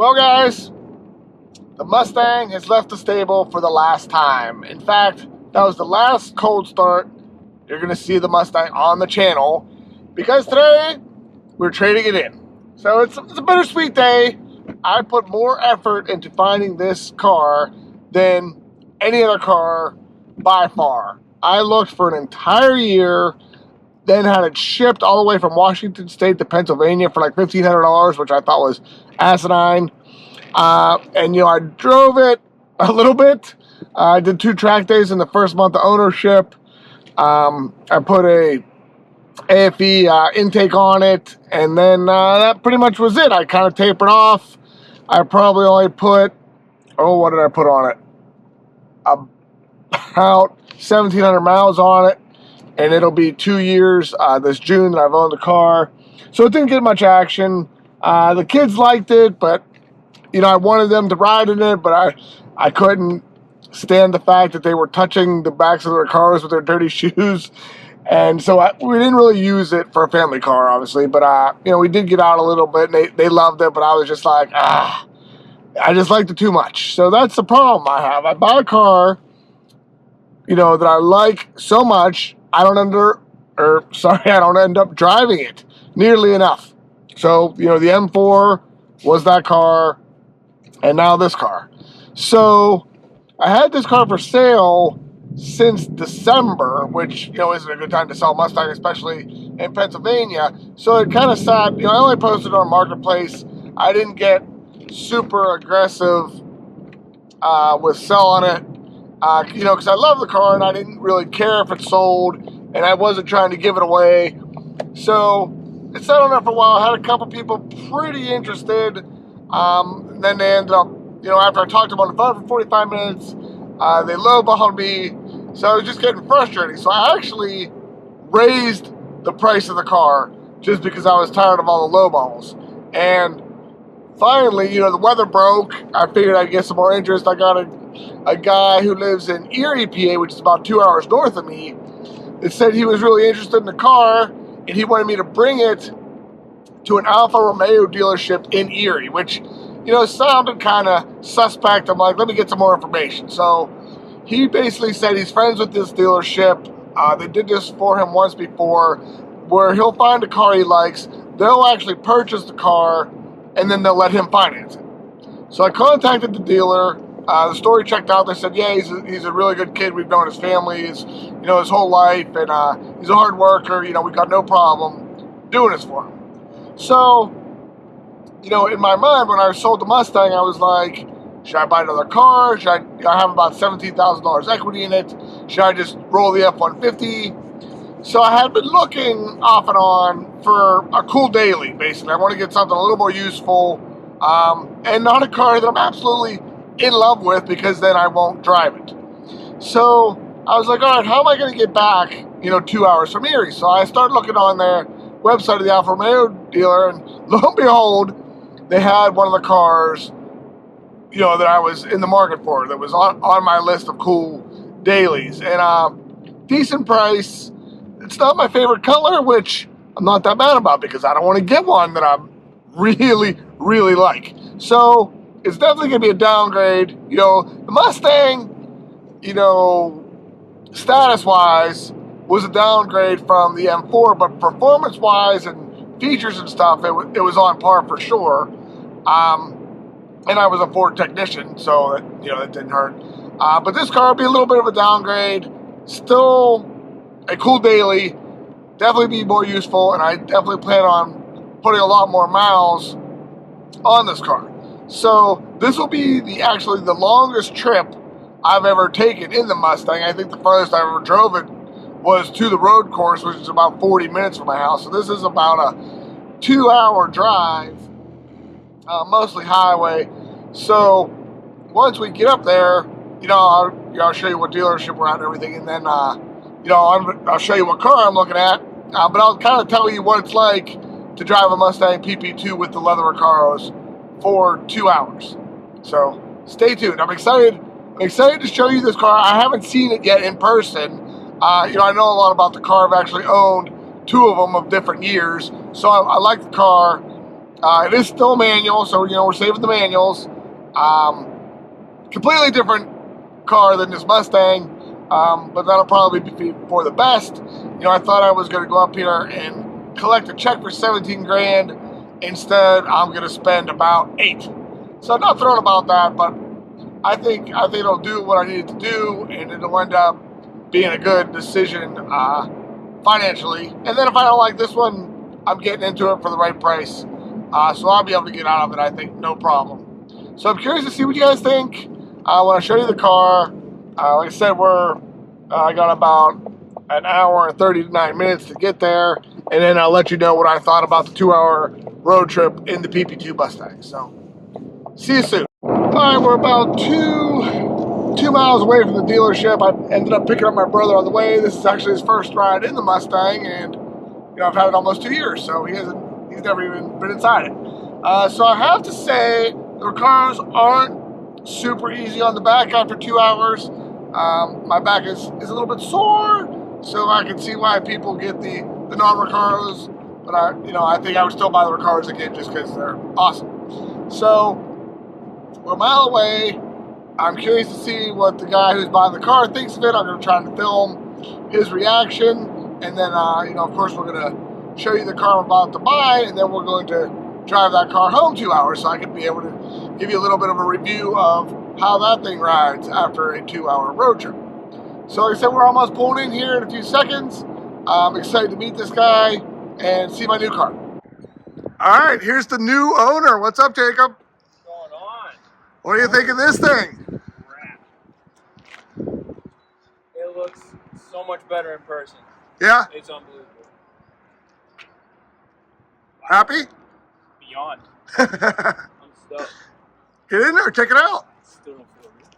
Well, guys, the Mustang has left the stable for the last time. In fact, that was the last cold start you're going to see the Mustang on the channel, because today we're trading it in. So it's a bittersweet day. I put more effort into finding this car than any other car by far. I looked for an entire year, then had it shipped all the way from Washington State to Pennsylvania for like $1,500, which I thought was asinine. And I drove it a little bit. I did 2 track days in the first month of ownership. I put a AFE intake on it, and then that pretty much was it. I kind of tapered off. I probably only put, what did I put on it? About 1,700 miles on it, and it'll be 2 years this June that I've owned the car. So it didn't get much action. The kids liked it, but I wanted them to ride in it, but I couldn't stand the fact that they were touching the backs of their cars with their dirty shoes. And so we didn't really use it for a family car, obviously. But, we did get out a little bit, and they loved it. But I was just like, I just liked it too much. So that's the problem I have. I bought a car, that I like so much, I don't end up driving it nearly enough. So, the M4 was that car, and now this car. So I had this car for sale since December, which, isn't a good time to sell a Mustang, especially in Pennsylvania. So it kind of sad. I only posted on Marketplace. I didn't get super aggressive with selling it, because I love the car and I didn't really care if it sold, and I wasn't trying to give it away. So it sat on there for a while. I had a couple people pretty interested. And then they ended up, after I talked to them on the phone for 45 minutes, they lowballed me. So I was just getting frustrated. So I actually raised the price of the car just because I was tired of all the lowballs. And finally, the weather broke. I figured I'd get some more interest. I got a guy who lives in Erie, PA, which is about 2 hours north of me, that said he was really interested in the car, and he wanted me to bring it to an Alfa Romeo dealership in Erie, which, sounded kind of suspect. I'm like, let me get some more information. So he basically said he's friends with this dealership. They did this for him once before, where he'll find a car he likes, they'll actually purchase the car, and then they'll let him finance it. So I contacted the dealer. The story checked out. They said, yeah, he's a really good kid. We've known his family, his whole life, and he's a hard worker. We got no problem doing this for him. So, in my mind, when I sold the Mustang, I was like, should I buy another car? Should I have about $17,000 equity in it? Should I just roll the F-150? So I had been looking off and on for a cool daily, basically. I want to get something a little more useful, and not a car that I'm absolutely in love with, because then I won't drive it. So I was like, all right, how am I going to get back, 2 hours from Erie? So I started looking on their website of the Alfa Romeo dealer, and lo and behold, they had one of the cars, that I was in the market for, that was on my list of cool dailies. And decent price. It's not my favorite color, which I'm not that mad about, because I don't want to get one that I really, really like. So it's definitely going to be a downgrade. The Mustang, status-wise, was a downgrade from the M4, but performance-wise and features and stuff, it was on par for sure. And I was a Ford technician, so that didn't hurt. But this car will be a little bit of a downgrade. Still a cool daily. Definitely be more useful, and I definitely plan on putting a lot more miles on this car. So this will be actually the longest trip I've ever taken in the Mustang. I think the farthest I ever drove it was to the road course, which is about 40 minutes from my house. So this is about a 2-hour drive, mostly highway. So once we get up there, I'll show you what dealership we're at and everything, and then I'll show you what car I'm looking at. But I'll kind of tell you what it's like to drive a Mustang PP2 with the leather Recaros for 2 hours. So stay tuned. I'm excited to show you this car. I haven't seen it yet in person. I know a lot about the car. I've actually owned 2 of them of different years. So I like the car. It is still manual, so we're saving the manuals. Completely different car than this Mustang, but that'll probably be for the best. I thought I was going to go up here and collect a check for 17 grand. Instead, I'm going to spend about 8. So I'm not thrilled about that, but I think it'll do what I need it to do, and it'll end up being a good decision financially. And then if I don't like this one, I'm getting into it for the right price. So I'll be able to get out of it, I think, no problem. So I'm curious to see what you guys think when I show you the car. Like I said, I got about an hour and 39 minutes to get there, and then I'll let you know what I thought about the 2-hour road trip in the PP2 Mustang. So see you soon. All right, we're about two miles away from the dealership. I ended up picking up my brother on the way. This is actually his first ride in the Mustang, and I've had it almost 2 years, so he's never even been inside it. So I have to say the cars aren't super easy on the back after 2 hours. My back is a little bit sore, so I can see why people get the non-Recaros, but I think I would still buy the Recaros again just because they're awesome. So we're a mile away. I'm curious to see what the guy who's buying the car thinks of it. I'm going to try to film his reaction, and then of course we're going to show you the car I'm about to buy, and then we're going to drive that car home 2 hours so I can be able to give you a little bit of a review of how that thing rides after a 2-hour road trip. So like I said, we're almost pulling in here in a few seconds. I'm excited to meet this guy and see my new car. All right, here's the new owner. What's up, Jacob? What's going on? What do you think of this thing? Crap. It looks so much better in person. Yeah? It's unbelievable. Happy? Beyond. I'm stoked. Get in there, check it out. Still don't feel good.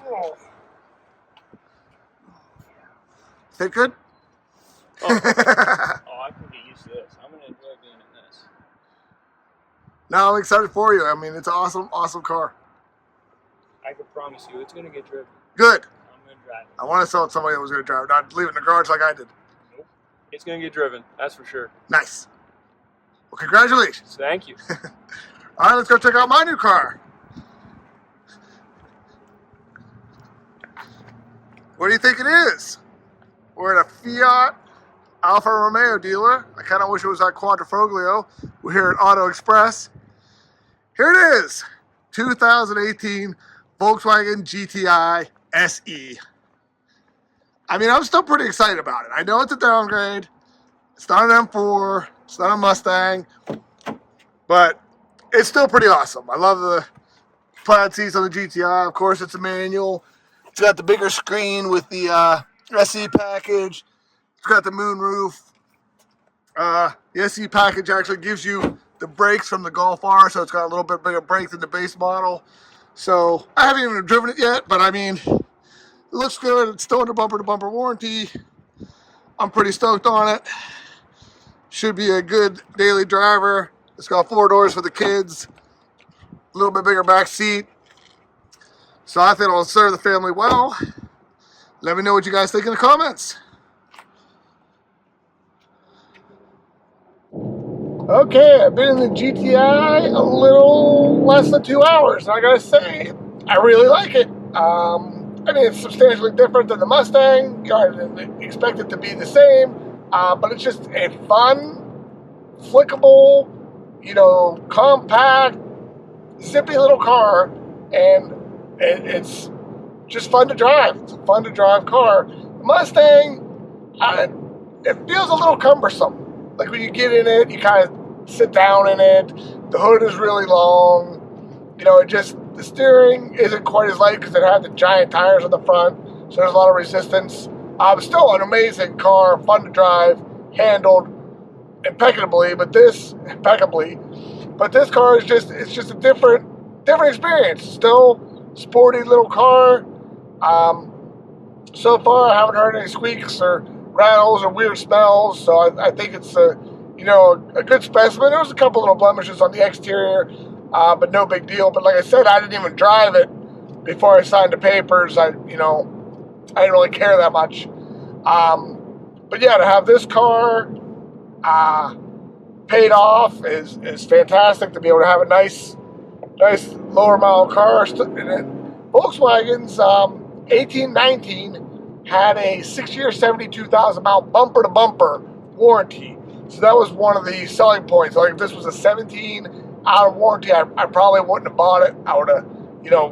Oh. Fit good? Oh, I can get used to this. I'm going to enjoy being in this. No, I'm excited for you. I mean, it's an awesome, awesome car. I can promise you it's going to get driven. Good. I'm going to drive it. I want to sell it to somebody that was going to drive it, not leave it in the garage like I did. Nope. It's going to get driven. That's for sure. Nice. Well, congratulations. Thank you. All right, let's go check out my new car. What do you think it is? We're at a Fiat Alfa Romeo dealer. I kind of wish it was at Quadrifoglio. We're here at Auto Express. Here it is, 2018 Volkswagen GTI SE. I mean, I'm still pretty excited about it. I know it's a downgrade. It's not an M4. It's not a Mustang. But it's still pretty awesome. I love the plaid seats on the GTI. Of course, it's a manual. It's got the bigger screen with the SE package. It's got the moonroof. The SE package actually gives you the brakes from the Golf R, so it's got a little bit bigger brake than the base model. So I haven't even driven it yet, but I mean, it looks good. It's still under bumper-to-bumper warranty. I'm pretty stoked on it. Should be a good daily driver. It's got 4 doors for the kids, a little bit bigger back seat. So I think it'll serve the family well. Let me know what you guys think in the comments. Okay, I've been in the GTI a little less than 2 hours, and I gotta say, I really like it. I mean, it's substantially different than the Mustang. I didn't expect it to be the same, but it's just a fun, flickable, compact, zippy little car, and it's just fun to drive. It's a fun to drive car. The Mustang, it feels a little cumbersome. Like when you get in it, you kind of sit down in it. The hood is really long. The steering isn't quite as light because it had the giant tires on the front. So there's a lot of resistance. Still an amazing car, fun to drive, handled impeccably. But this car is just a different experience. Still sporty little car. So far I haven't heard any squeaks or rattles or weird smells, so I think it's a good specimen. There was a couple little blemishes on the exterior, but no big deal. But like I said, I didn't even drive it before I signed the papers, I didn't really care that much. But yeah, to have this car paid off is fantastic. To be able to have a nice lower mile car. Volkswagen's 1819 had a 6-year, 72,000 mile bumper to bumper warranty. So that was one of the selling points. Like if this was a 17 out of warranty, I probably wouldn't have bought it. I would have,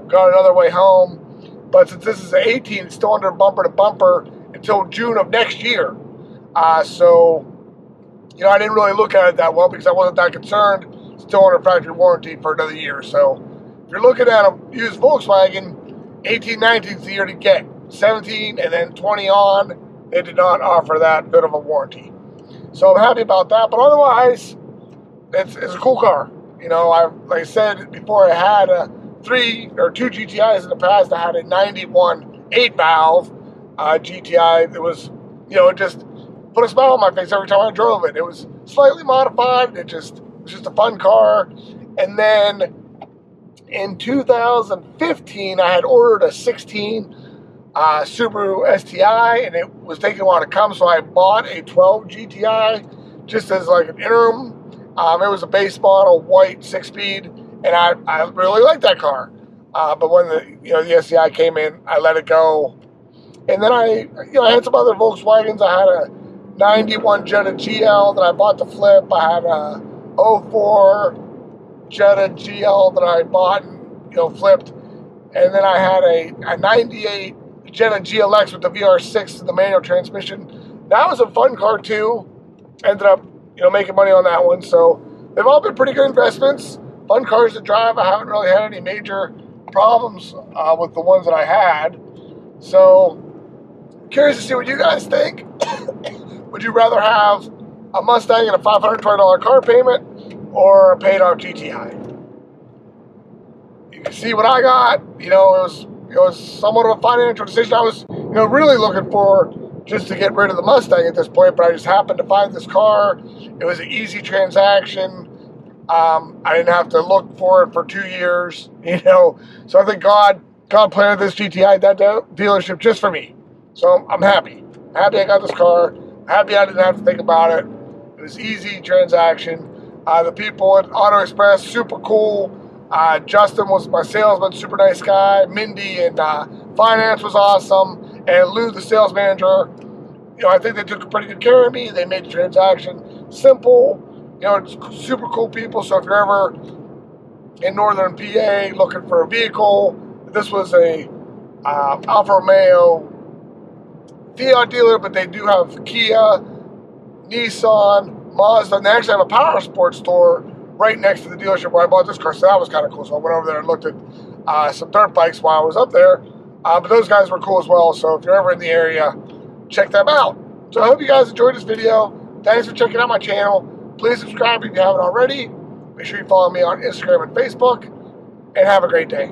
gone another way home. But since this is an 18, it's still under bumper to bumper until June of next year. So, I didn't really look at it that well because I wasn't that concerned. Still under factory warranty for another year. So if you're looking at a used Volkswagen, 18, 19 is the year to get. 17 and then 20 on, they did not offer that good of a warranty. So I'm happy about that. But otherwise, it's a cool car. Like I said before, I had two GTIs in the past. I had a 91 8-valve GTI. It was, it just put a smile on my face every time I drove it. It was slightly modified. It was just a fun car. And then in 2015, I had ordered a 16 Subaru STI, and it was taking a while to come, so I bought a 12 GTI just as like an interim. It was a base model, white, 6-speed, and I really liked that car. But when the STI came in, I let it go. And then I had some other Volkswagens. I had a 91 Jetta GL that I bought to flip. I had a 04 Jetta GL that I bought and flipped. And then I had a 98 Jetta GLX with the VR6, the manual transmission. That was a fun car too. Ended up making money on that one. So they've all been pretty good investments. Fun cars to drive. I haven't really had any major problems with the ones that I had. So curious to see what you guys think. Would you rather have a Mustang and a $520 car payment or a paid off GTI? You can see what I got. It was somewhat of a financial decision. I was really looking for just to get rid of the Mustang at this point, but I just happened to find this car. It was an easy transaction. I didn't have to look for it for 2 years, So I think God planted this GTI at that dealership just for me. So I'm happy. Happy I got this car. Happy I didn't have to think about it. It was easy transaction. The people at Auto Express, super cool. Justin was my salesman, super nice guy. Mindy and finance was awesome. And Lou, the sales manager, I think they took pretty good care of me. They made the transaction simple. It's super cool people. So if you're ever in northern PA looking for a vehicle, this was a Alfa Romeo Fiat dealer, but they do have Kia, Nissan, Mazda, and they actually have a power sports store right next to the dealership where I bought this car, so that was kind of cool. So I went over there and looked at some dirt bikes while I was up there, but those guys were cool as well. So if you're ever in the area, check them out. So I hope you guys enjoyed this video. Thanks for checking out my channel. Please subscribe if you haven't already. Make sure you follow me on Instagram and Facebook, and have a great day.